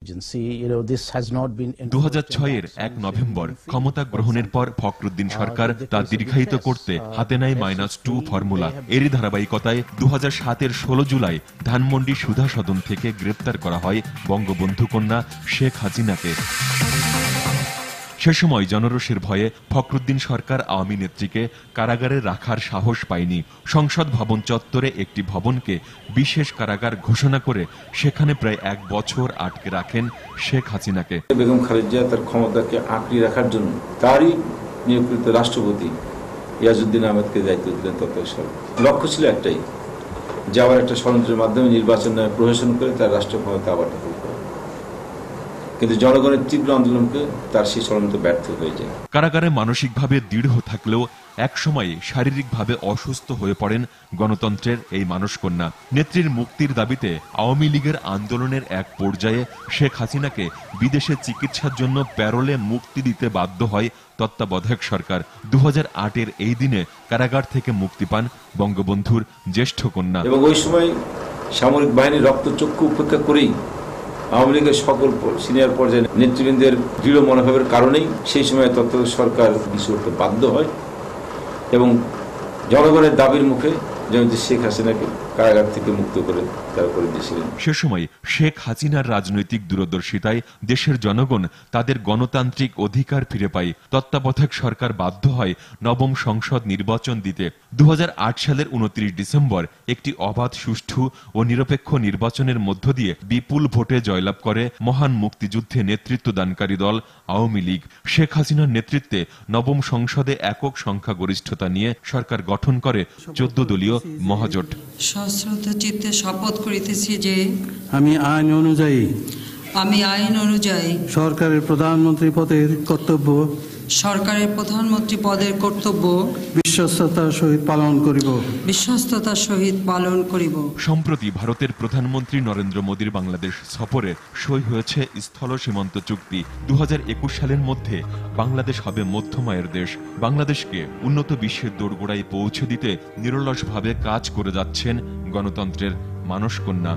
2006-এর 1 November ক্ষমতা গ্রহণের পর ফখরুদ্দিন সরকার তা দীর্ঘায়িত করতে হাতে নেয় -2 ফর্মুলা। এরই ধারাবাহিকতায় 2007-এর 16 জুলাই ধানমন্ডি সুধা সদন থেকে গ্রেপ্তার করা হয় বঙ্গবন্ধু কন্যা শেখ হাসিনাকে। সে সময় জনরোষের ভয়ে ফখরুদ্দিন সরকার আওয়ামী নেত্রীকে কারাগারে রাখার সাহস পায়নি। সংসদ ভবন চত্বরে একটি ভবনকে বিশেষ কারাগার ঘোষণা করে সেখানে প্রায় 1 বছর আটকে রাখেন শেখ হাসিনাকে। বেগম খালেদা জিয়া তার ক্ষমতাকে আঁকড়ে রাখার জন্য তারই নিয়োগকৃত রাষ্ট্রপতি ইয়াজউদ্দিন আহমেদকে দায়িত্ব দিলেন তত্ত্বাবধায়ক সরকার। লক্ষ্য ছিল একটাই, যে আবার একটা ষড়যন্ত্রের মাধ্যমে নির্বাচন নামে প্রহসন করে তার রাষ্ট্র ক্ষমতা আবার দখল করা। কিন্তু জনগণের তীব্র আন্দোলনকে তার সেই ষড়যন্ত্র ব্যর্থ হয়ে যায়। কারাগারে মানসিকভাবে দৃঢ় থাকলেও একসময় শারীরিকভাবে অসুস্থ হয়ে পড়েন গণতন্ত্রের এই মানসকন্যা। নেত্রীর মুক্তির দাবিতে আওয়ামী লীগের আন্দোলনের এক পর্যায়ে শেখ হাসিনাকে বিদেশে চিকিৎসার জন্য প্যারোলে মুক্তি দিতে বাধ্য হয় তত্ত্বাবধায়ক সরকার। 2008-এর এই দিনে কারাগার থেকে মুক্তি পান বঙ্গবন্ধুর জ্যেষ্ঠ কন্যা। এবং ওই সময় সামরিক বাহিনীর রক্তচক্ষু উপেক্ষা করেই আওয়ামী লীগের সকল সিনিয়র পর্যায়ে নেতৃবৃন্দের দৃঢ় মনোভাবের কারণেই সেই সময় তত্ত্বাবধায়ক সরকার কিছু করতে বাধ্য হয় এবং জনগণের দাবির মুখে যেমন শেখ হাসিনাকে কারাগার থেকে মুক্ত করে তারা করে দিয়েছিলেন। সে সময় শেখ হাসিনার রাজনৈতিক দূরদর্শিতায় দেশের জনগণ তাদের গণতান্ত্রিক অধিকার ফিরে পায়। তত্ত্বাবধায়ক সরকার বাধ্য হয় নবম সংসদ নির্বাচন দিতে। 2008 সালের 29 ডিসেম্বর একটি অবাধ, সুষ্ঠু ও নিরপেক্ষ নির্বাচনের মধ্য দিয়ে বিপুল ভোটে জয়লাভ করে মহান মুক্তিযুদ্ধে নেতৃত্বদানকারী দল আওয়ামী লীগ। শেখ হাসিনার নেতৃত্বে নবম সংসদে একক সংখ্যাগরিষ্ঠতা নিয়ে সরকার গঠন করে 14 দলীয় মহাজোট। সশ্রদ্ধ চিত্তে শপথ করিতেছি যে আমি আইন অনুযায়ী সরকারের প্রধানমন্ত্রী পদের কর্তব্য বিশ্বস্ততার সহিত পালন করিব। সম্প্রতি ভারতের প্রধানমন্ত্রী নরেন্দ্র মোদীর বাংলাদেশ সফরে সই হয়েছে স্থল সীমান্ত চুক্তি। 2021 সালের মধ্যে বাংলাদেশ হবে মধ্যম আয়ের দেশ। বাংলাদেশকে উন্নত বিশ্বের দোরগোড়ায় পৌঁছে দিতে নিরলসভাবে কাজ করে যাচ্ছেন গণতন্ত্রের মানসকন্যা।